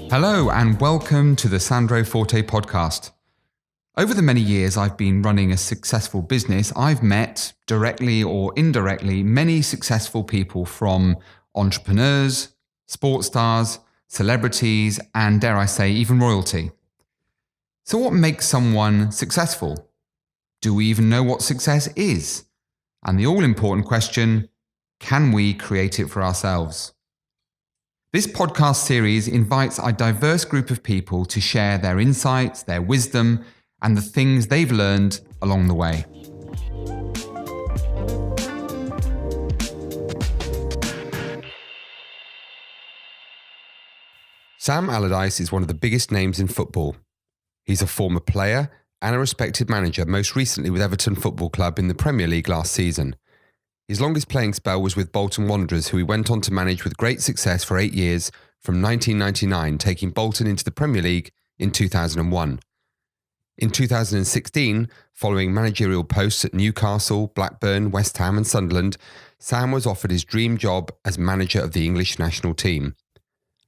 Hello and welcome to the Sandro Forte podcast. Over the many years I've been running a successful business, I've met, directly or indirectly, many successful people from entrepreneurs, sports stars, celebrities, and dare I say, even royalty. So what makes someone successful? Do we even know what success is? And the all-important question, can we create it for ourselves? This podcast series invites a diverse group of people to share their insights, their wisdom, and the things they've learned along the way. Sam Allardyce is one of the biggest names in football. He's a former player and a respected manager, most recently with Everton Football Club in the Premier League last season. His longest playing spell was with Bolton Wanderers, who he went on to manage with great success for 8 years from 1999, taking Bolton into the Premier League in 2001. In 2016, following managerial posts at Newcastle, Blackburn, West Ham and Sunderland, Sam was offered his dream job as manager of the English national team.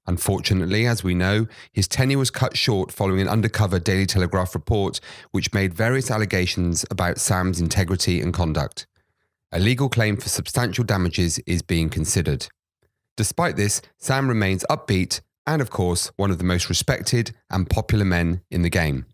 Unfortunately, as we know, his tenure was cut short following an undercover Daily Telegraph report which made various allegations about Sam's integrity and conduct. A legal claim for substantial damages is being considered. Despite this, Sam remains upbeat and, of course, one of the most respected and popular men in the game.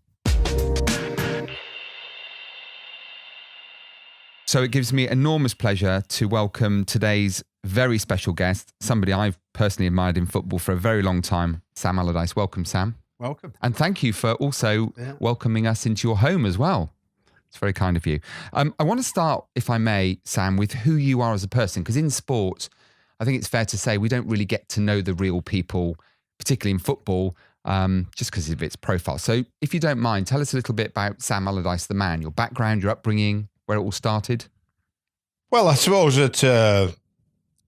So it gives me enormous pleasure to welcome today's very special guest, somebody I've personally admired in football for a very long time, Sam Allardyce. Welcome, Sam. Welcome. And thank you for also welcoming us into your home as well. It's very kind of you. I want to start, if I may, Sam, with who you are as a person, because in sport, I think it's fair to say we don't really get to know the real people, particularly in football, just because of its profile. So if you don't mind, tell us a little bit about Sam Allardyce, the man, your background, your upbringing, where it all started. Well, I suppose that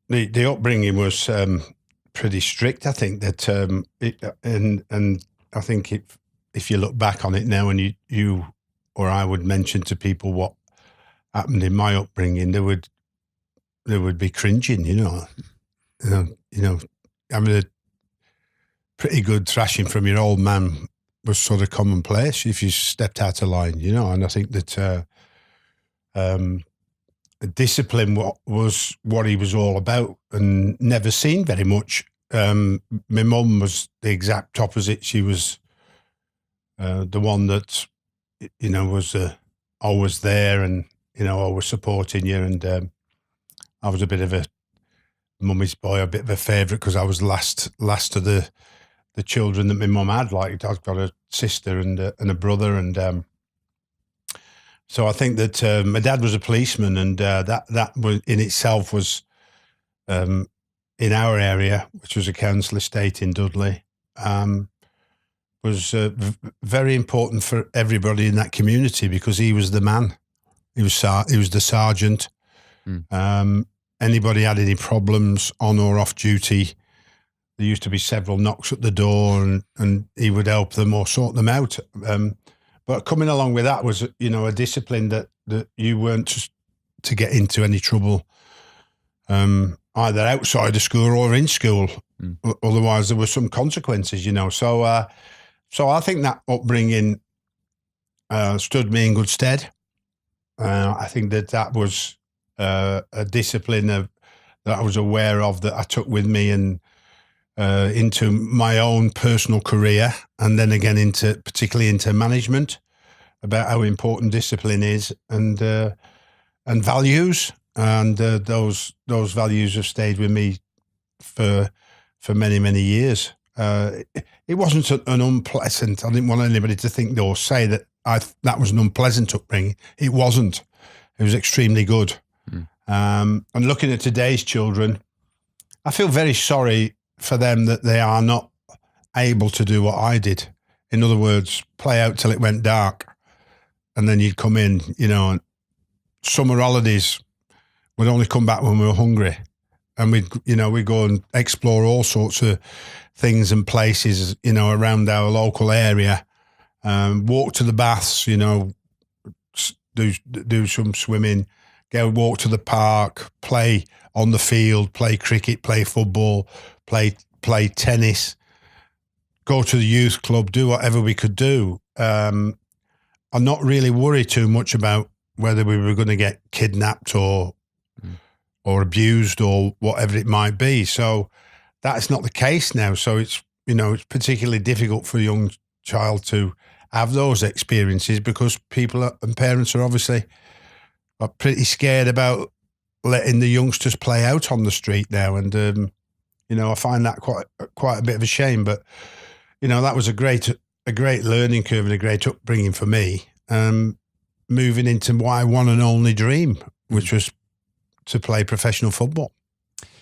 the upbringing was pretty strict. I think that, and I think if you look back on it now, and you or I would mention to people what happened in my upbringing, they would be cringing, you know, having a pretty good thrashing from your old man was sort of commonplace if you stepped out of line, you know. And I think that discipline was what he was all about, and never seen very much. My mum was the exact opposite. She was the one that, you know, was always there and, you know, always supporting you. And I was a bit of a mummy's boy, a bit of a favourite because I was last of the children that my mum had. Like, I've got a sister and a brother, and so I think that my dad was a policeman, and that was, in itself was in our area, which was a council estate in Dudley, was very important for everybody in that community because he was the man. He was the sergeant. Anybody had any problems on or off duty, there used to be several knocks at the door, and he would help them or sort them out. But coming along with that was, you know, a discipline that you weren't to get into any trouble, either outside of school or in school. Otherwise, there were some consequences, you know. So I think that upbringing stood me in good stead. I think that was a discipline that I was aware of, that I took with me and into my own personal career, and then again particularly into management, about how important discipline is, and values, and those values have stayed with me for many years. It wasn't an unpleasant. I didn't want anybody to think or say that that was an unpleasant upbringing. It wasn't. It was extremely good. And looking at today's children, I feel very sorry for them that they are not able to do what I did. In other words, play out till it went dark, and then you'd come in, you know, and summer holidays would only come back when we were hungry, and we'd go and explore all sorts of things and places, you know, around our local area, walk to the baths, you know, do some swimming, go walk to the park, play on the field, play cricket, play football, play tennis, go to the youth club, do whatever we could do, and not really worry too much about whether we were going to get kidnapped or abused or whatever it might be. So that's not the case now. So it's particularly difficult for a young child to have those experiences because people and parents are obviously pretty scared about letting the youngsters play out on the street now. And, I find that quite a bit of a shame. But, that was a great learning curve and a great upbringing for me. Moving into my one and only dream, which was to play professional football.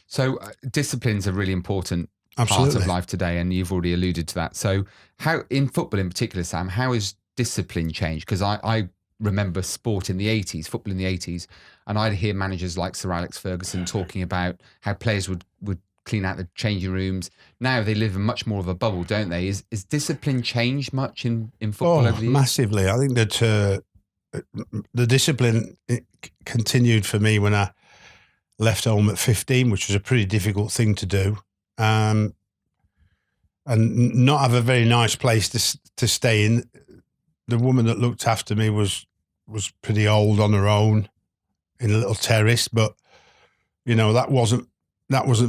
So discipline's a really important Absolutely. part of life today, and you've already alluded to that. So how, in football in particular, Sam, how has discipline changed? Because I remember sport in the 80s, football in the 80s, and I'd hear managers like Sir Alex Ferguson talking about how players would clean out the changing rooms. Now they live in much more of a bubble, don't they? Is discipline changed much in football over the years? Massively. I think that the discipline continued for me when I left home at 15, which was a pretty difficult thing to do, and not have a very nice place to stay in. The woman that looked after me was pretty old on her own in a little terrace, but that wasn't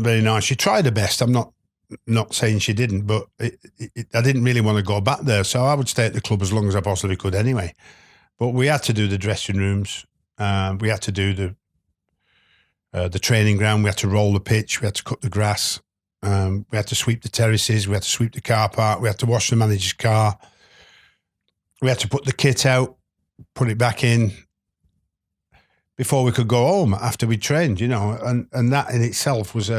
very nice. She tried her best. I'm not saying she didn't, but I didn't really want to go back there, so I would stay at the club as long as I possibly could anyway. But we had to do the dressing rooms. We had to do the training ground. We had to roll the pitch. We had to cut the grass. We had to sweep the terraces. We had to sweep the car park. We had to wash the manager's car. We had to put the kit out, put it back in before we could go home after we trained, and that in itself was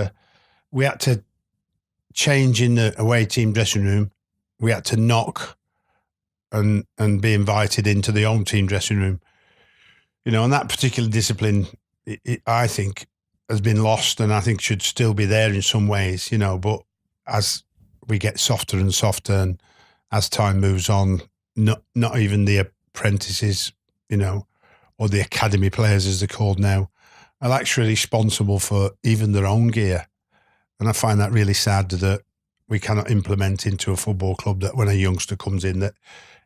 we had to change in the away team dressing room. We had to knock and be invited into the home team dressing room, and that particular discipline, I think, has been lost, and I think should still be there in some ways, but as we get softer and softer, and as time moves on, not even the apprentices, or the academy players as they're called now, are actually responsible for even their own gear. And I find that really sad that we cannot implement into a football club that when a youngster comes in, that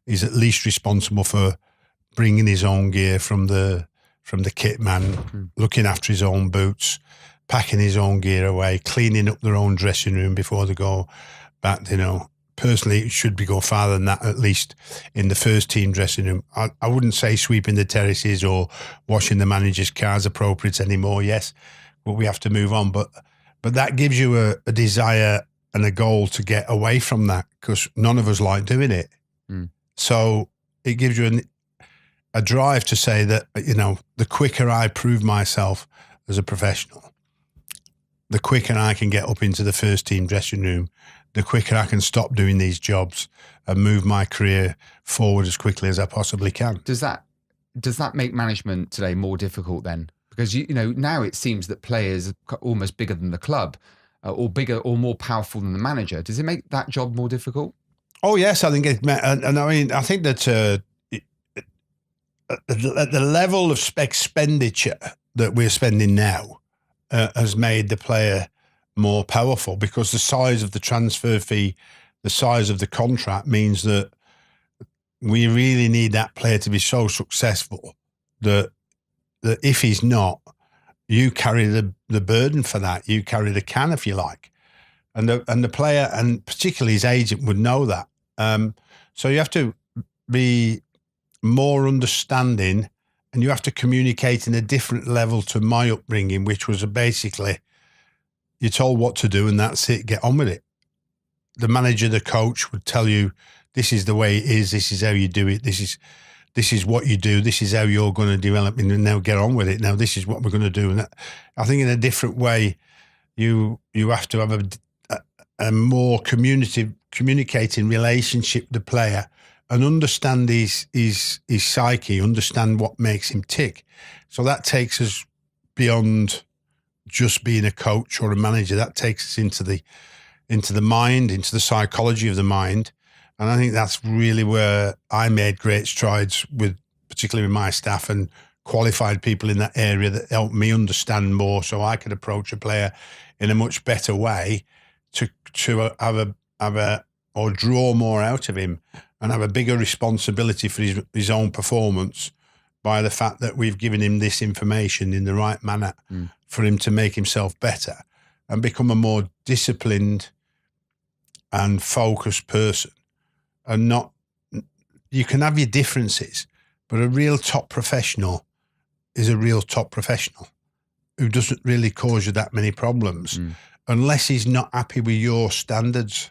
he's at least responsible for bringing his own gear from the kit man, looking after his own boots, packing his own gear away, cleaning up their own dressing room before they go back. Personally, it should go farther than that, at least in the first team dressing room. I wouldn't say sweeping the terraces or washing the manager's cars appropriate anymore, yes, but we have to move on. But that gives you a desire and a goal to get away from that, because none of us like doing it. So it gives you a drive to say that, the quicker I prove myself as a professional, the quicker I can get up into the first team dressing room, the quicker I can stop doing these jobs and move my career forward as quickly as I possibly can. Does that make management today more difficult then? Because now it seems that players are almost bigger than the club, or bigger or more powerful than the manager. Does it make that job more difficult? Oh yes, I think it. And I mean, I think that the level of expenditure that we're spending now has made the player more powerful, because the size of the transfer fee, the size of the contract means that we really need that player to be so successful that if he's not, you carry the burden for that. You carry the can, if you like. And the player, and particularly his agent, would know that. So you have to be more understanding, and you have to communicate in a different level to my upbringing, which was basically, you're told what to do and that's it, get on with it. The manager, the coach would tell you, this is the way it is, this is how you do it, this is what you do, this is how you're going to develop, and now get on with it. Now this is what we're going to do. And I think in a different way, you have to have a more communicating relationship with the player and understand his psyche, understand what makes him tick. So that takes us beyond just being a coach or a manager. That takes us into the mind, into the psychology of the mind. And I think that's really where I made great strides with, particularly with my staff and qualified people in that area that helped me understand more, so I could approach a player in a much better way to have or draw more out of him and have a bigger responsibility for his own performance by the fact that we've given him this information in the right manner for him to make himself better and become a more disciplined and focused person. And not, you can have your differences, but a real top professional is a real top professional who doesn't really cause you that many problems unless he's not happy with your standards,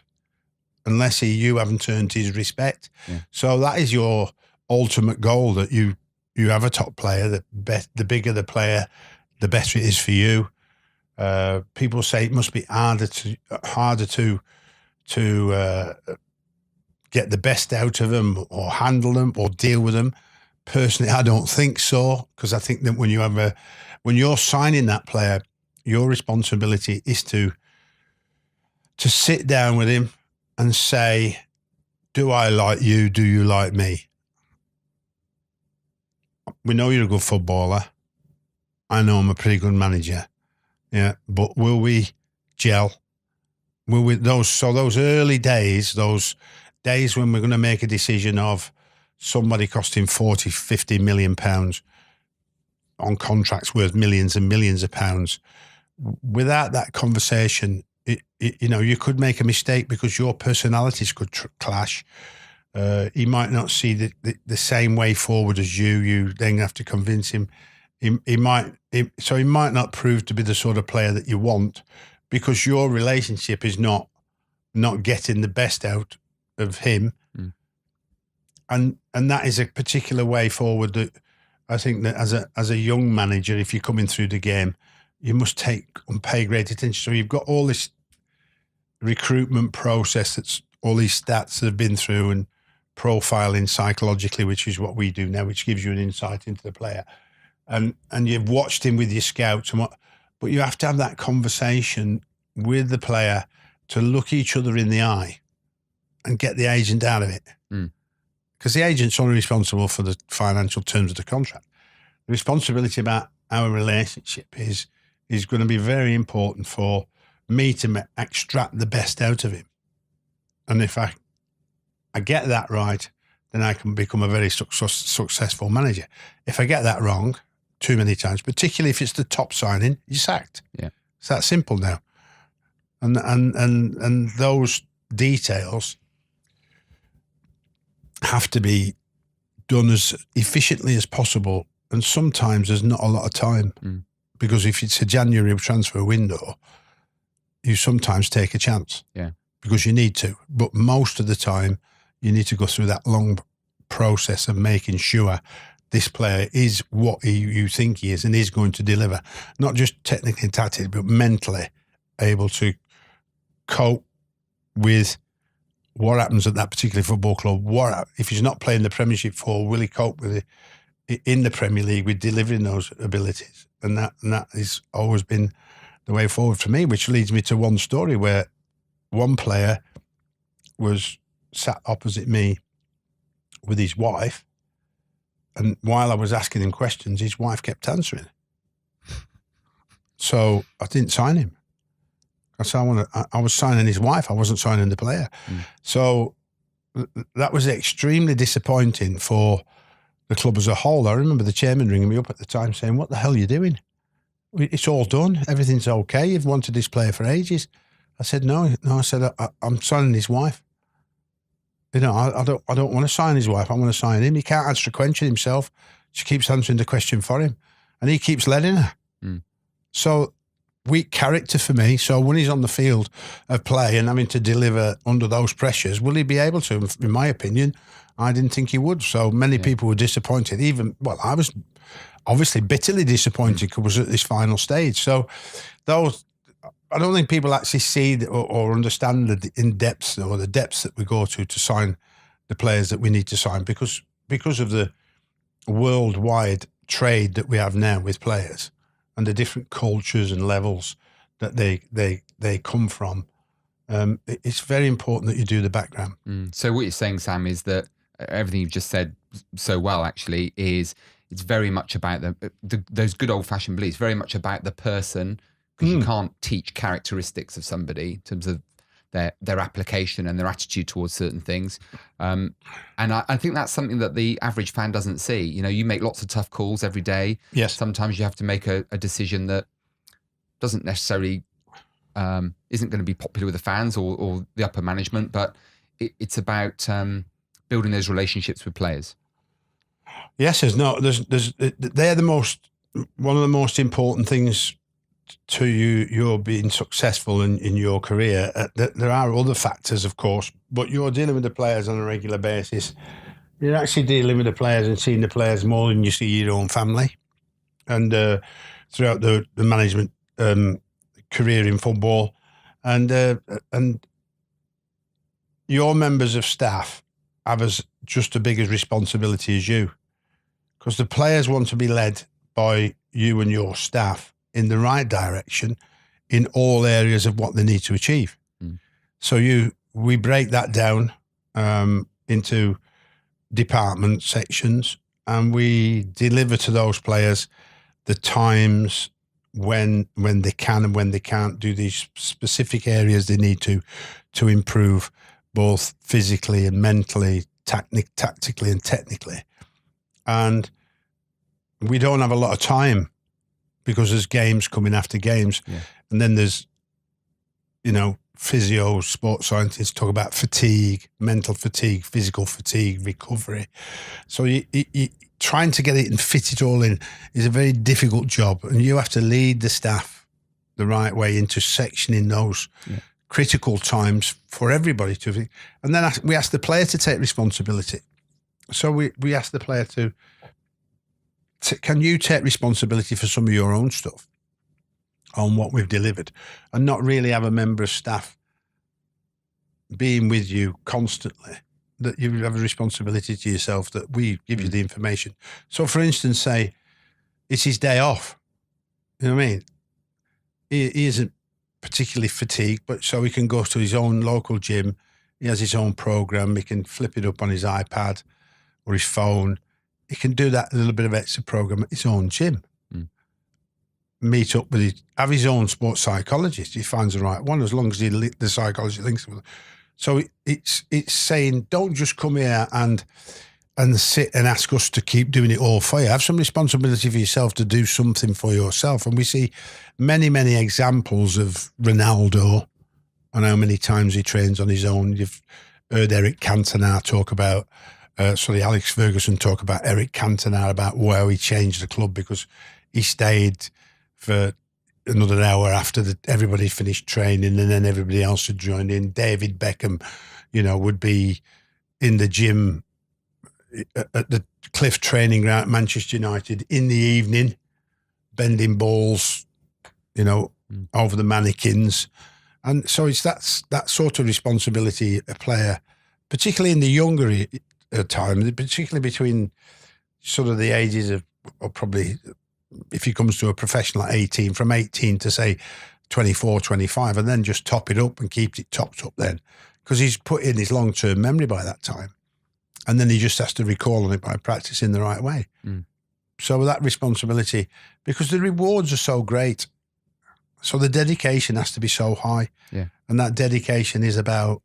unless you haven't earned his respect. Yeah. So that is your ultimate goal, that you have a top player. The bigger the player, the better it is for you. People say it must be harder to get the best out of them or handle them or deal with them. Personally, I don't think so, because I think that when you're signing that player, your responsibility is to sit down with him and say, do I like you? Do you like me? We know you're a good footballer. I know I'm a pretty good manager. Yeah, but will we gel? Will we those early days, those days when we're going to make a decision of somebody costing 40, 50 million pounds on contracts worth millions and millions of pounds, without that conversation, you could make a mistake because your personalities could clash. He might not see the same way forward as you. You then have to convince him. He might not prove to be the sort of player that you want because your relationship is not getting the best out of him. And that is a particular way forward that I think that as a young manager, if you're coming through the game, you must take and pay great attention. So you've got all this recruitment process, that's all these stats that have been through, and profiling psychologically, which is what we do now, which gives you an insight into the player. And you've watched him with your scouts, but you have to have that conversation with the player to look each other in the eye and get the agent out of it. Because the agent's only responsible for the financial terms of the contract. The responsibility about our relationship is going to be very important for me to extract the best out of him. And if I get that right, then I can become a very successful manager. If I get that wrong too many times, particularly if it's the top signing, you're sacked. Yeah. It's that simple now. And those details have to be done as efficiently as possible. And sometimes there's not a lot of time because if it's a January transfer window, you sometimes take a chance because you need to. But most of the time, you need to go through that long process of making sure this player is what you think he is and is going to deliver, not just technically and tactically, but mentally able to cope with what happens at that particular football club. If he's not playing the Premiership for, will he cope with it in the Premier League with delivering those abilities? And that has always been the way forward for me, which leads me to one story where one player was sat opposite me with his wife, and while I was asking him questions, his wife kept answering. So I didn't sign him. I was signing his wife. I wasn't signing the player. So that was extremely disappointing for the club as a whole. I remember the chairman ringing me up at the time saying, "What the hell are you doing? It's all done. Everything's okay. You've wanted this player for ages." I said, no. I said, I'm signing his wife. I don't want to sign his wife. I want to sign him. He can't answer a question himself. She keeps answering the question for him, and he keeps letting her. So weak character for me. So when he's on the field of play and having to deliver under those pressures, will he be able to? In my opinion, I didn't think he would. So many people were disappointed. I was obviously bitterly disappointed because it was at this final stage. So I don't think people actually see or understand the in-depth or the depths that we go to sign the players that we need to sign because of the worldwide trade that we have now with players and the different cultures and levels that they come from. It's very important that you do the background. So what you're saying, Sam, is that everything you've just said so well actually is it's very much about those good old-fashioned beliefs, very much about the person. Because you can't teach characteristics of somebody in terms of their application and their attitude towards certain things. And I think that's something that the average fan doesn't see. You know, you make lots of tough calls every day. Yes. Sometimes you have to make a decision that doesn't necessarily isn't going to be popular with the fans or the upper management, but it's about building those relationships with players. Yes, they're one of the most important things to you're being successful in your career. There are other factors, of course, but you're dealing with the players on a regular basis. You're actually dealing with the players and seeing the players more than you see your own family. And throughout the management career in football, and your members of staff have just as big a responsibility as you, because the players want to be led by you and your staff in the right direction in all areas of what they need to achieve. So we break that down into department sections, and we deliver to those players the times when they can and when they can't do these specific areas they need to improve, both physically and mentally, tactically and technically. And we don't have a lot of time because there's games coming after games. Yeah. And then there's, physio, sports scientists talk about fatigue, mental fatigue, physical fatigue, recovery. So you trying to get it and fit it all in is a very difficult job. And you have to lead the staff the right way into sectioning those critical times for everybody to. And then we ask the player to take responsibility. So we ask the player to can you take responsibility for some of your own stuff on what we've delivered, and not really have a member of staff being with you constantly, that you have a responsibility to yourself, that we give you the information. So, for instance, say it's his day off. You know what I mean? He isn't particularly fatigued, but so he can go to his own local gym. He has his own program. He can flip it up on his iPad or his phone. He can do that little bit of extra program at his own gym. Meet up with have his own sports psychologist. He finds the right one, as long as the psychologist links with him. So it's saying, don't just come here and sit and ask us to keep doing it all for you. Have some responsibility for yourself to do something for yourself. And we see many, many examples of Ronaldo and how many times he trains on his own. You've heard Eric Cantona talk about, Alex Ferguson talk about Eric Cantona, about how he changed the club because he stayed for another hour after everybody finished training, and then everybody else had joined in. David Beckham, would be in the gym at the Cliff training ground at Manchester United in the evening, bending balls, over the mannequins. And so it's that sort of responsibility a player, particularly in the younger time, particularly between sort of the ages of, or probably if he comes to a professional at 18, from 18 to say 24, 25, and then just top it up and keep it topped up then, because he's put in his long-term memory by that time. And then he just has to recall on it by practicing the right way. So that responsibility, because the rewards are so great, so the dedication has to be so high. Yeah. And that dedication is about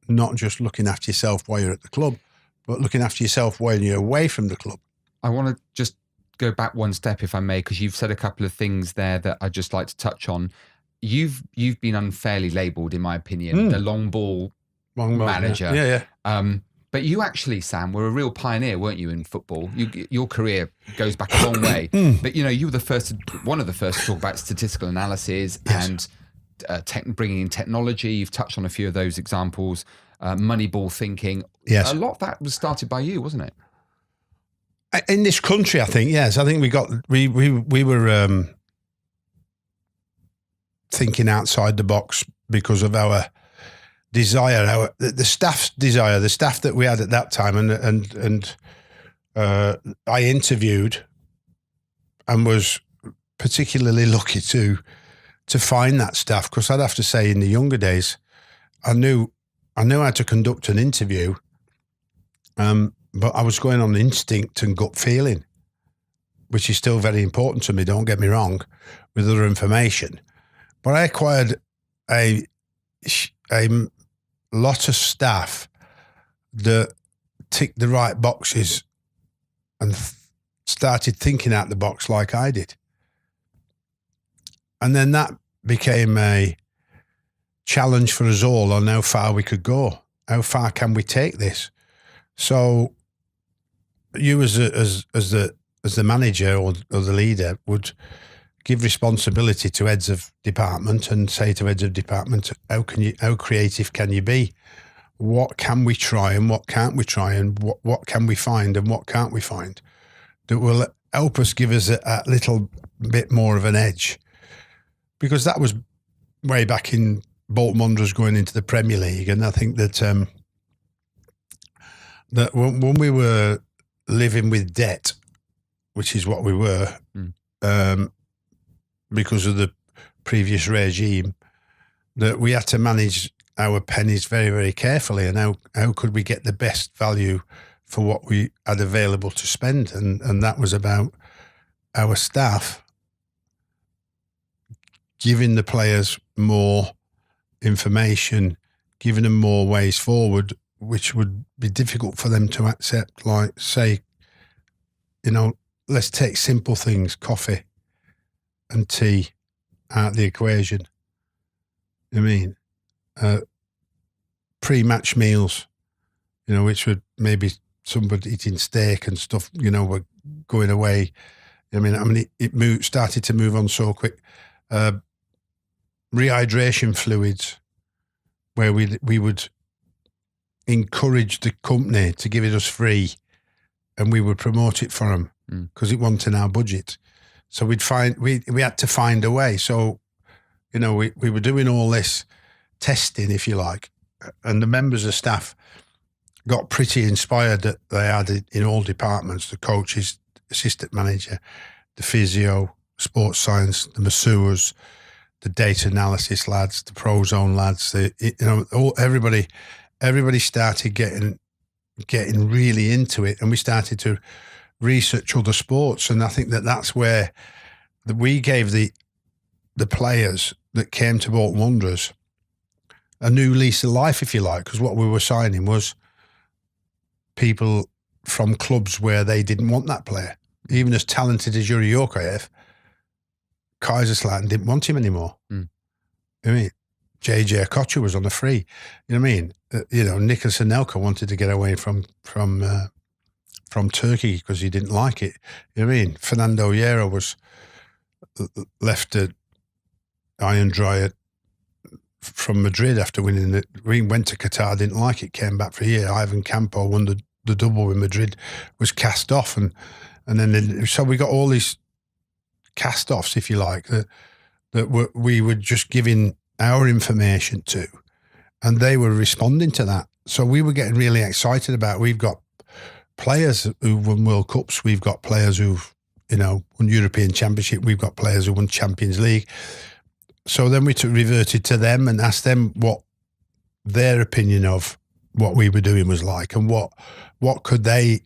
not just looking after yourself while you're at the club, but looking after yourself when you're away from the club. I want to just go back one step, if I may, because you've said a couple of things there that I'd just like to touch on. You've been unfairly labelled, in my opinion, the long ball manager. Yeah. But you actually, Sam, were a real pioneer, weren't you, in football? Your career goes back a long way. But, you were one of the first to talk about statistical analysis and bringing in technology. You've touched on a few of those examples. Moneyball thinking. Yes. A lot of that was started by you, wasn't it? In this country, I think, yes. I think we were thinking outside the box because of our desire, the staff's desire, the staff that we had at that time, and I interviewed and was particularly lucky to find that staff, because I'd have to say in the younger days, I knew how to conduct an interview, but I was going on instinct and gut feeling, which is still very important to me, don't get me wrong, with other information. But I acquired a a lot of staff that ticked the right boxes and started thinking out the box like I did. And then that became a challenge for us all on how far we could go. How far can we take this? So you as the manager or the leader would give responsibility to heads of department and say to heads of department, how creative can you be? What can we try and what can't we try, and what can we find and what can't we find that will help us, give us a little bit more of an edge? Because that was way back in Bolton Wanderers going into the Premier League, and I think that that when we were living with debt, which is what we were, because of the previous regime, that we had to manage our pennies very, very carefully, and how could we get the best value for what we had available to spend, and that was about our staff giving the players more information, giving them more ways forward, which would be difficult for them to accept. Like, say, let's take simple things, coffee and tea out of the equation. I mean, pre-match meals, which would maybe somebody eating steak and stuff, were going away. I mean, it started to move on so quick. Rehydration fluids, where we would encourage the company to give it us free, and we would promote it for them because it wasn't in our budget. So we had to find a way. So, we were doing all this testing, if you like, and the members of staff got pretty inspired that they had it in all departments: the coaches, assistant manager, the physio, sports science, the masseurs, the data analysis lads, the Prozone lads. Everybody started getting really into it, and we started to research other sports. And I think that's where we gave the players that came to Bolton Wanderers a new lease of life, if you like, because what we were signing was people from clubs where they didn't want that player. Even as talented as Yuri Yokayev, Kaiserslautern didn't want him anymore. I mean, JJ Okocha was on a free. You know what I mean? Nicholas Anelka wanted to get away from Turkey because he didn't like it. You know what I mean? Fernando Hierro was left at iron dry from Madrid after winning it. We went to Qatar, didn't like it, came back for a year. Ivan Campo won the double with Madrid, was cast off, and then so we got all these cast-offs, if you like, that we were just giving our information to, and they were responding to that. So we were getting really excited about, we've got players who've won World Cups, we've got players who've, won European Championship, we've got players who won Champions League. So then we reverted to them and asked them what their opinion of what we were doing was like, and what could they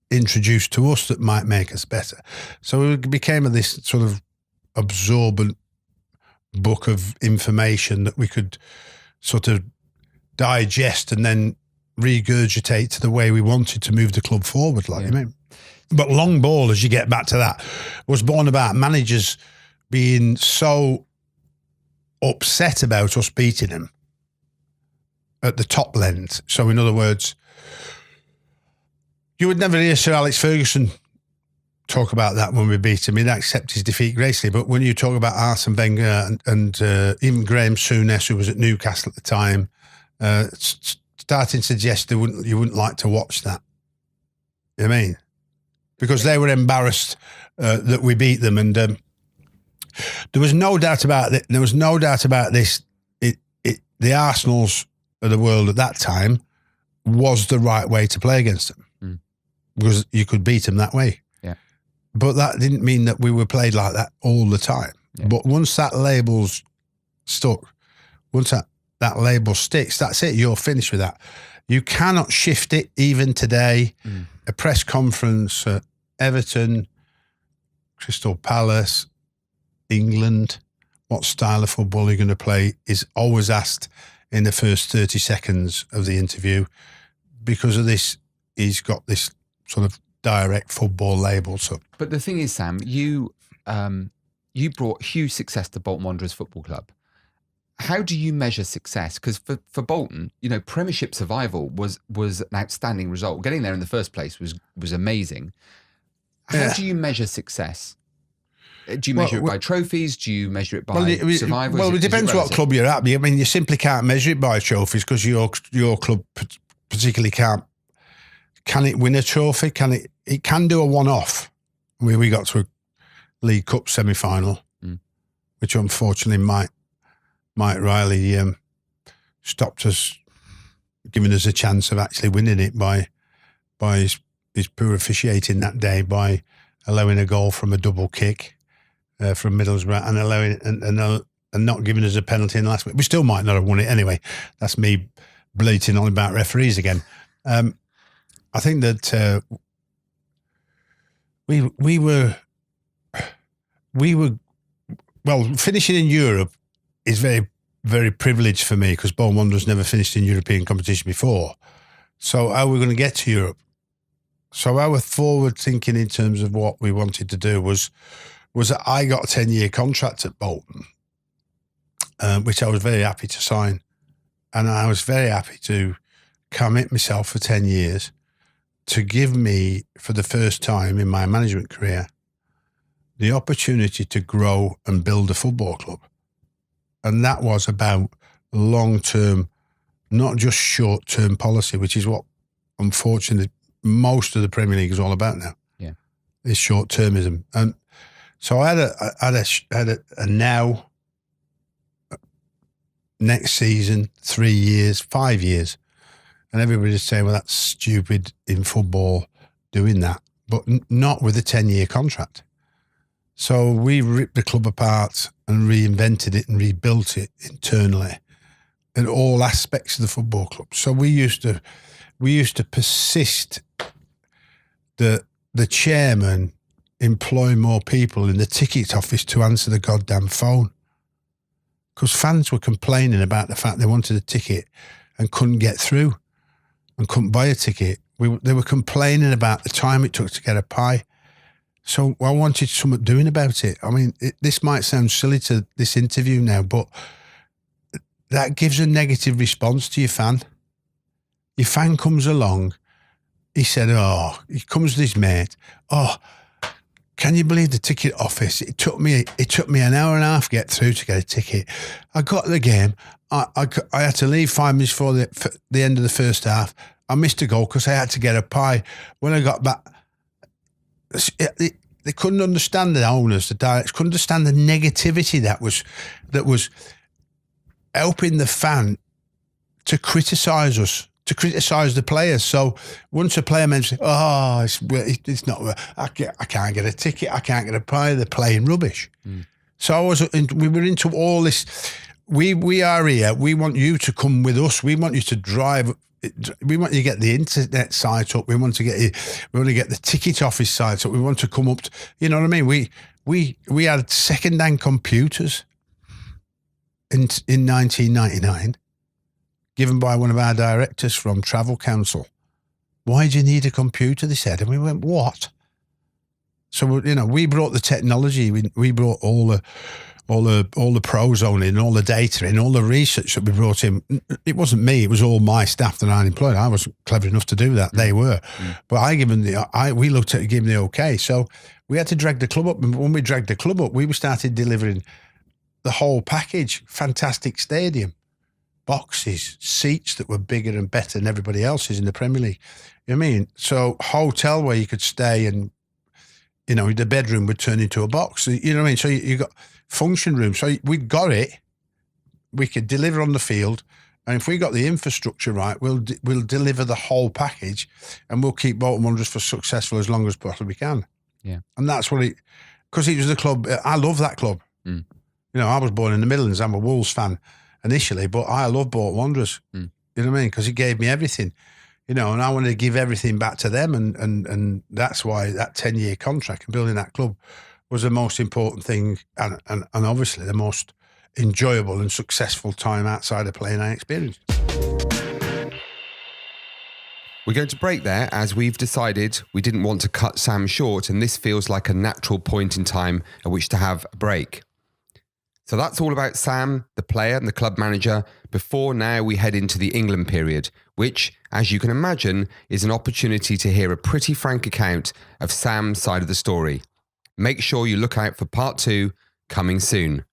introduce to us that might make us better. So it became this sort of absorbent book of information that we could sort of digest and then regurgitate to the way we wanted to move the club forward. But long ball, as you get back to that, was born about managers being so upset about us beating them at the top end. So in other words, you would never hear Sir Alex Ferguson talk about that when we beat him. He'd accept his defeat gracefully. But when you talk about Arsene Wenger and even Graham Souness, who was at Newcastle at the time, starting to suggest you wouldn't like to watch that. You know what I mean? Because they were embarrassed that we beat them, and there was no doubt about it. There was no doubt about this. The Arsenals of the world at that time was the right way to play against them. Because you could beat them that way. Yeah. But that didn't mean that we were played like that all the time. Yeah. But once that label's stuck, once that label sticks, that's it. You're finished with that. You cannot shift it even today. A press conference at Everton, Crystal Palace, England, what style of football are you going to play is always asked in the first 30 seconds of the interview. Because of this, he's got this sort of direct football label. So, but the thing is, Sam, you brought huge success to Bolton Wanderers Football Club. How do you measure success? Because for Bolton, Premiership survival was an outstanding result. Getting there in the first place was amazing. How do you measure success? Do you measure it by trophies? Do you measure it by survivors? Well, it depends what club you're at. I mean, you simply can't measure it by trophies because your club particularly can't. Can it win a trophy? It can do a one-off. We got to a League Cup semi-final, which unfortunately Mike Riley stopped us, giving us a chance of actually winning it by his poor officiating that day, by allowing a goal from a double kick from Middlesbrough and allowing and not giving us a penalty in the last minute. We still might not have won it anyway. That's me bleating on about referees again. I think that we were finishing in Europe is very, very privileged for me because Bolton Wanderers never finished in European competition before. So how are we going to get to Europe? So our forward thinking in terms of what we wanted to do was that I got a 10-year contract at Bolton, which I was very happy to sign. And I was very happy to commit myself for 10 years to give me, for the first time in my management career, the opportunity to grow and build a football club. And that was about long-term, not just short-term policy, which is what, unfortunately, most of the Premier League is all about now. Yeah, is short-termism. And so I had a now, next season, 3 years, 5 years, and everybody's saying, well, that's stupid in football doing that, but not with a 10-year contract. So we ripped the club apart and reinvented it and rebuilt it internally in all aspects of the football club. So we used to persist that the chairman employ more people in the ticket office to answer the goddamn phone. Because fans were complaining about the fact they wanted a ticket and couldn't get through and couldn't buy a ticket. They were complaining about the time it took to get a pie. So I wanted something doing about it. I mean, this might sound silly to this interview now, but that gives a negative response to your fan. Your fan comes along. He said, he comes with his mate. Can you believe the ticket office? It took me an hour and a half to get through to get a ticket. I got the game. I had to leave 5 minutes before the end of the first half. I missed a goal because I had to get a pie. When I got back, they couldn't understand the owners, the directors, couldn't understand the negativity that was helping the fan to criticise us, to criticise the players. So once a player mentioned, it's not, I can't get a ticket, I can't get a pie, they're playing rubbish. So we were into all this. We are here. We want you to come with us. We want you to drive. We want you to get the internet site up. We want to get the ticket office site up. We want to come up to, you know what I mean? We had second-hand computers in 1999 given by one of our directors from Travel Council. Why do you need a computer? They said, and we went, what? So we brought the technology. We brought all the pro zone in, all the data in, all the research that we brought in. It wasn't me; it was all my staff that I employed. I wasn't clever enough to do that; they were. But we looked at it, gave them the okay. So we had to drag the club up. And when we dragged the club up, we started delivering the whole package. Fantastic stadium, boxes, seats that were bigger and better than everybody else's in the Premier League. You know what I mean? So hotel where you could stay, and the bedroom would turn into a box. You know what I mean? So you got function room. So we got it. We could deliver on the field, and if we got the infrastructure right, we'll deliver the whole package, and we'll keep Bolton Wanderers for successful as long as possibly can. Yeah, and that's what because it was the club. I love that club. I was born in the Midlands. I'm a Wolves fan initially, but I love Bolton Wanderers. You know what I mean? Because it gave me everything. And I wanted to give everything back to them, and that's why that 10-year contract and building that club was the most important thing, and obviously the most enjoyable and successful time outside of playing I experienced. We're going to break there as we've decided we didn't want to cut Sam short, and this feels like a natural point in time at which to have a break. So that's all about Sam, the player and the club manager, before now we head into the England period, which, as you can imagine, is an opportunity to hear a pretty frank account of Sam's side of the story. Make sure you look out for part 2 coming soon.